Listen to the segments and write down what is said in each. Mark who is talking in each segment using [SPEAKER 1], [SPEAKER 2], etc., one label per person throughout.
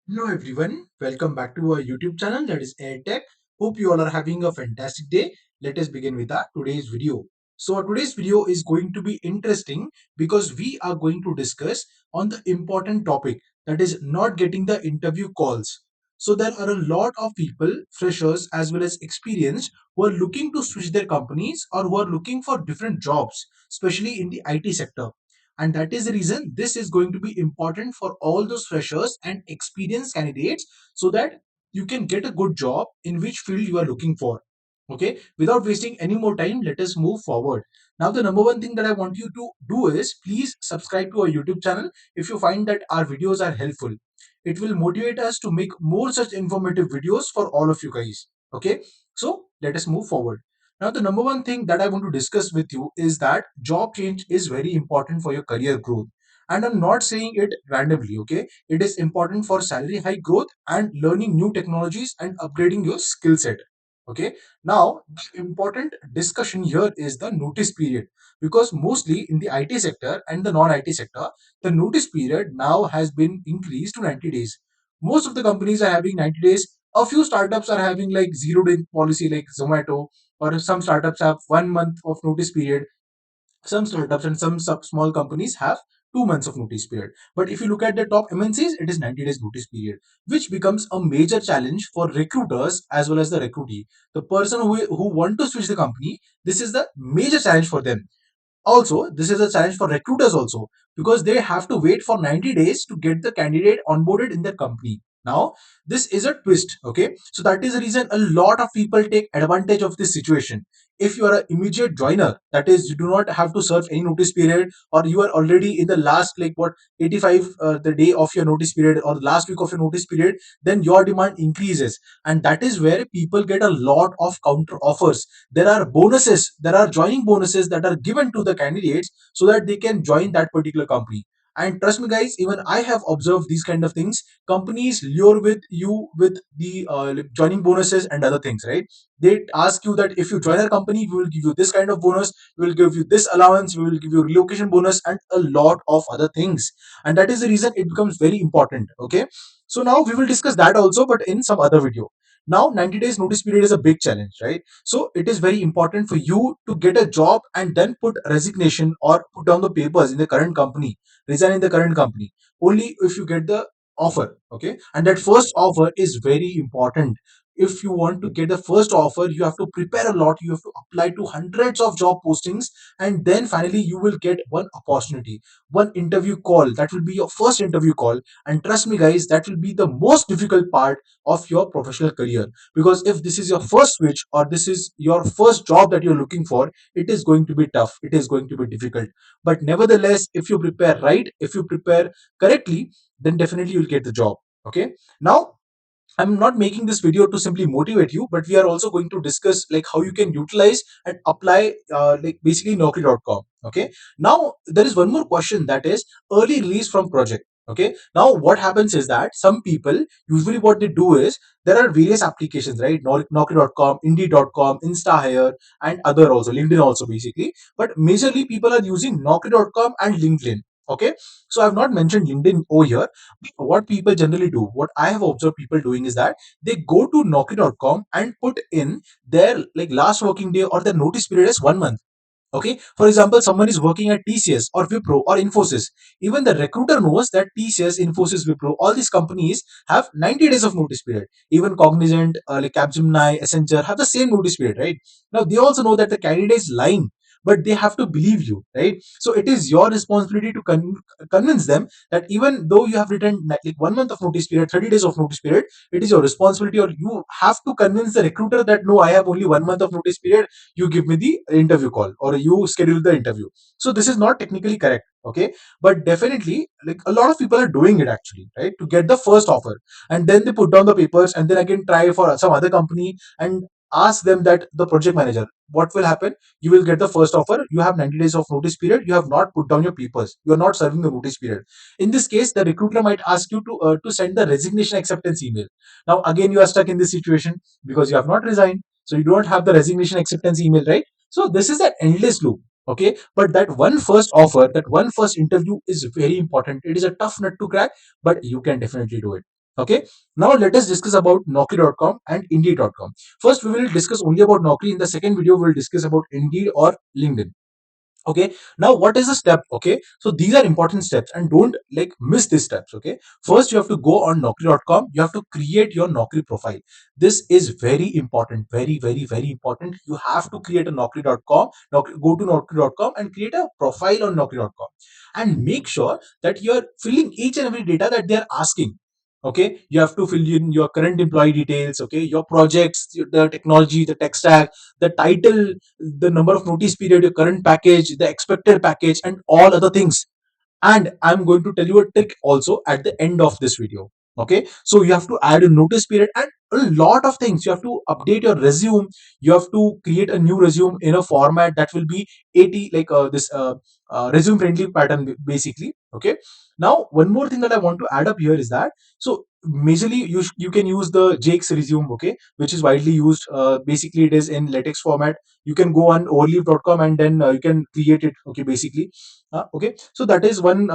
[SPEAKER 1] Hello everyone, welcome back to our YouTube channel that is AirTech. Hope you all are having a fantastic day. Let us begin with our today's video. So today's video is going to be interesting because we are going to discuss on the important topic that is not getting the interview calls. So there are a lot of people, freshers as well as experienced, who are looking to switch their companies or who are looking for different jobs, especially in the IT sector. And that is the reason this is going to be important for all those freshers and experienced candidates so that you can get a good job in which field you are looking for. Okay, without wasting any more time, let us move forward. Now, the number one thing that I want you to do is please subscribe to our YouTube channel if you find that our videos are helpful. It will motivate us to make more such informative videos for all of you guys. Okay, so let us move forward. Now, the number one thing that I want to discuss with you is that job change is very important for your career growth. And I'm not saying it randomly, okay? It is important for salary high growth and learning new technologies and upgrading your skill set. Okay. Now, the important discussion here is the notice period because mostly in the IT sector and the non IT sector, the notice period now has been increased to 90 days. Most of the companies are having 90 days. A few startups are having like 0 day policy like Zomato, or some startups have 1 month of notice period. Some startups and some small companies have 2 months of notice period. But if you look at the top MNCs, it is 90 days notice period, which becomes a major challenge for recruiters as well as the recruitee. The person who want to switch the company, this is the major challenge for them. Also, this is a challenge for recruiters also because they have to wait for 90 days to get the candidate onboarded in their company. Now, this is a twist, okay? So that is the reason a lot of people take advantage of this situation. If you are an immediate joiner, that is, you do not have to serve any notice period, or you are already in the last, like what, 85 the day of your notice period or the last week of your notice period, then your demand increases. And that is where people get a lot of counter offers. There are bonuses, there are joining bonuses that are given to the candidates so that they can join that particular company. And trust me guys, even I have observed these kind of things. Companies lure with you with the like joining bonuses and other things, right? They ask you that if you join our company, we will give you this kind of bonus, we will give you this allowance, we will give you relocation bonus and a lot of other things. And that is the reason it becomes very important. Okay, so now we will discuss that also, but in some other video. Now 90 days notice period is a big challenge, right? So it is very important for you to get a job and then put resignation or put down the papers in the current company, resign in the current company, only if you get the offer. Okay, and that first offer is very important. If you want to get the first offer, you have to prepare a lot, you have to apply to hundreds of job postings, and then finally you will get one opportunity, one interview call. That will be your first interview call. And trust me guys, that will be the most difficult part of your professional career, because if this is your first switch or this is your first job that you're looking for, it is going to be tough, it is going to be difficult. But nevertheless, if you prepare right, if you prepare correctly, then definitely you'll get the job. Okay, now I'm not making this video to simply motivate you, but we are also going to discuss like how you can utilize and apply like basically Naukri.com. Okay. Now there is one more question, that is early release from project. Okay. Now what happens is that some people usually what they do is there are various applications, right? Naukri.com, Indeed.com, InstaHire, and other also LinkedIn also basically. But majorly people are using Naukri.com and LinkedIn. Okay. So I've not mentioned LinkedIn over here. What people generally do, what I have observed people doing is that they go to Naukri.com and put in their like last working day or their notice period is 1 month. Okay, for example, someone is working at TCS or Wipro or Infosys. Even the recruiter knows that TCS, Infosys, Wipro, all these companies have 90 days of notice period. Even Cognizant, like Capgemini, Accenture have the same notice period, right? Now they also know that the candidate is lying, but they have to believe you, right? So it is your responsibility to convince them that even though you have written like 1 month of notice period, 30 days of notice period, it is your responsibility, or you have to convince the recruiter that no, I have only 1 month of notice period, you give me the interview call or you schedule the interview. So this is not technically correct. Okay, but definitely like a lot of people are doing it actually, right, to get the first offer, and then they put down the papers and then again try for some other company and ask them that the project manager, what will happen? You will get the first offer, you have 90 days of notice period, you have not put down your papers, you are not serving the notice period. In this case, the recruiter might ask you to send the resignation acceptance email. Now again you are stuck in this situation because you have not resigned, so you don't have the resignation acceptance email, right? So this is an endless loop. Okay, but that one first offer, that one first interview is very important. It is a tough nut to crack, but you can definitely do it. Okay, now let us discuss about Naukri.com and Indeed.com. First, we will discuss only about Naukri. In the second video, we will discuss about Indeed or LinkedIn. Okay, now what is the step? Okay, so these are important steps and don't like miss these steps. Okay, first you have to go on Naukri.com. You have to create your Naukri profile. This is very important, very important. You have to create a Naukri.com. Go to Naukri.com and create a profile on Naukri.com and make sure that you're filling each and every data that they're asking. Okay, you have to fill in your current employee details. Okay, your projects, the technology, the tech stack, the title, the number of notice period, your current package, the expected package, and all other things. And I'm going to tell you a trick also at the end of this video. Okay, so you have to add a notice period and a lot of things. You have to update your resume. You have to create a new resume in a format that will be 80 like this resume friendly pattern basically. Okay, now one more thing that I want to add up here is that, so majorly you can use the Jake's resume, okay, which is widely used. Basically it is in latex format. You can go on overleaf.com and then you can create it. Okay, basically okay, so that is one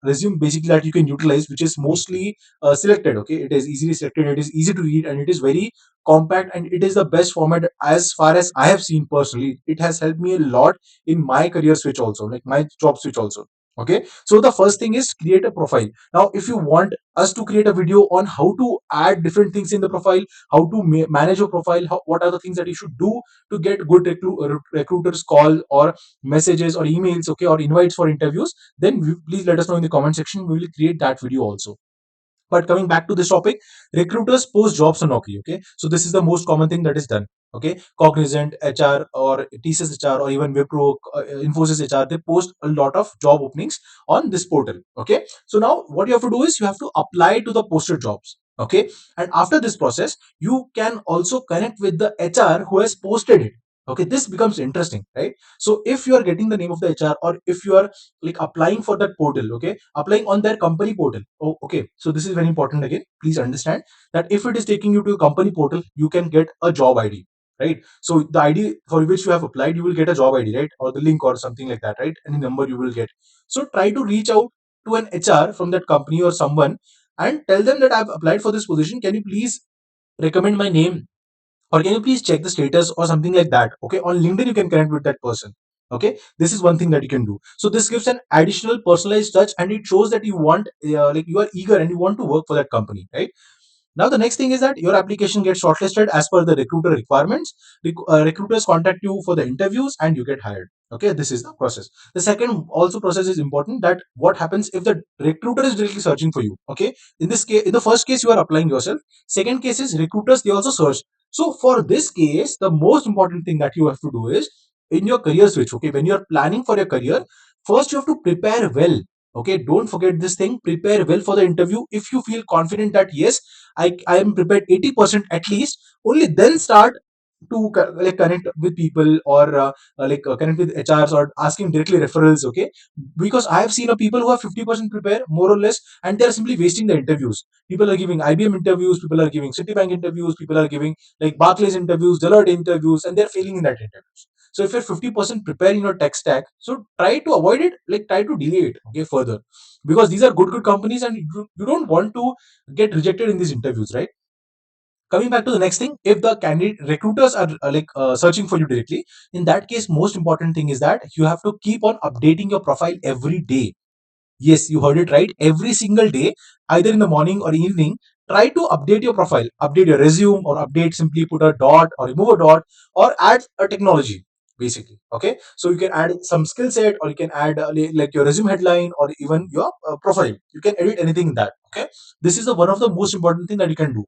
[SPEAKER 1] resume basically that you can utilize, which is mostly selected. Okay, it is easily selected, it is easy to read, and it is very compact, and it is the best format as far as I have seen personally. It has helped me a lot in my career switch also, like my job switch also. Okay, so the first thing is create a profile. Now if you want us to create a video on how to add different things in the profile, how to manage your profile, what are the things that you should do to get good recruiters call or messages or emails, okay, or invites for interviews, then please let us know in the comment section. We will create that video also. But coming back to this topic, recruiters post jobs on Naukri. Okay, so this is the most common thing that is done. Okay, Cognizant, HR, or TCS HR, or even Wipro, Infosys HR, they post a lot of job openings on this portal. Okay, so now what you have to do is you have to apply to the posted jobs. Okay, and after this process, you can also connect with the HR who has posted it. Okay, this becomes interesting, right? So if you are getting the name of the HR, or if you are like applying for that portal, okay, applying on their company portal. Oh, okay, so this is very important. Again, please understand that if it is taking you to a company portal, you can get a job ID, right? So the ID for which you have applied, you will get a job ID, right? Or the link or something like that, right? Any number you will get. So try to reach out to an HR from that company or someone and tell them that I've applied for this position, can you please recommend my name, or can you please check the status or something like that. Okay, on LinkedIn you can connect with that person. Okay, this is one thing that you can do. So this gives an additional personalized touch, and it shows that you want like you are eager and you want to work for that company, right? Now the next thing is that your application gets shortlisted as per the recruiter requirements. Recruiters contact you for the interviews and you get hired. Okay, this is the process. The second also process is important, that what happens if the recruiter is directly searching for you. Okay, in this case, in the first case you are applying yourself. Second case is recruiters, they also search. So for this case, the most important thing that you have to do is in your career switch. Okay, when you are planning for your career, first you have to prepare well. Okay, don't forget this thing. Prepare well for the interview. If you feel confident that yes, I am prepared 80% at least, only then start to like connect with people, or connect with HRs or asking directly referrals. Okay, because I have seen a people who are 50% prepare more or less, and they are simply wasting the interviews. People are giving IBM interviews, people are giving Citibank interviews, people are giving like Barclays interviews, Deloitte interviews, and they're failing in that interviews. So if you're 50% preparing your tech stack, so try to avoid it, like try to delay it, okay, further, because these are good companies, and you don't want to get rejected in these interviews, right? Coming back to the next thing, if the candidate recruiters are searching for you directly, in that case, most important thing is that you have to keep on updating your profile every day. Yes, you heard it right. Every single day, either in the morning or evening, try to update your profile, update your resume, or update, simply put a dot or remove a dot, or add a technology, basically. Okay, so you can add some skill set, or you can add like your resume headline, or even your profile. You can edit anything in that. Okay, this is the one of the most important thing that you can do.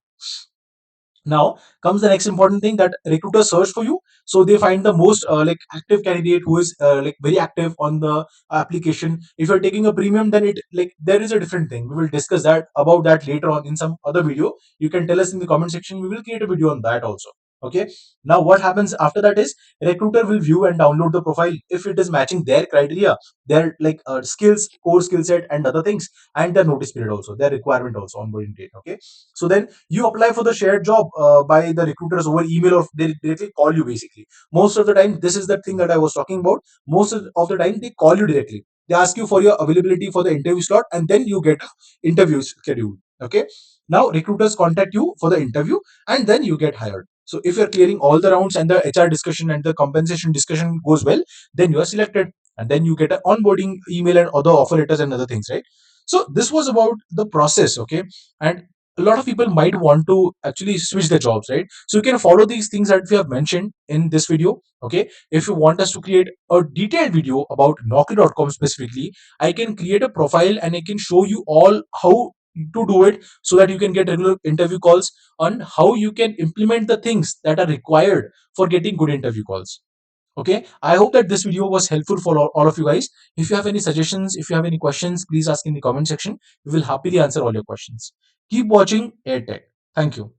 [SPEAKER 1] Now comes the next important thing, that recruiters search for you. So they find the most active candidate who is very active on the application. If you're taking a premium, then it like there is a different thing. We will discuss that about that later on in some other video. You can tell us in the comment section. We will create a video on that also. Okay. Now what happens after that is recruiter will view and download the profile if it is matching their criteria, their skills, core skill set, and other things, and their notice period also, their requirement also, onboarding date. Okay. So then you apply for the shared job by the recruiters over email, or they directly call you basically. Most of the time, this is the thing that I was talking about. Most of the time, they call you directly. They ask you for your availability for the interview slot, and then you get interviews scheduled. Okay. Now recruiters contact you for the interview, and then you get hired. So if you're clearing all the rounds and the HR discussion and the compensation discussion goes well, then you are selected, and then you get an onboarding email and other offer letters and other things, right? So this was about the process. Okay. And a lot of people might want to actually switch their jobs, right? So you can follow these things that we have mentioned in this video. Okay. If you want us to create a detailed video about Naukri.com specifically, I can create a profile and I can show you all how to do it, so that you can get regular interview calls, on how you can implement the things that are required for getting good interview calls. Okay. I hope that this video was helpful for all of you guys. If you have any suggestions, if you have any questions, please ask in the comment section. We will happily answer all your questions. Keep watching AirTech. Thank you.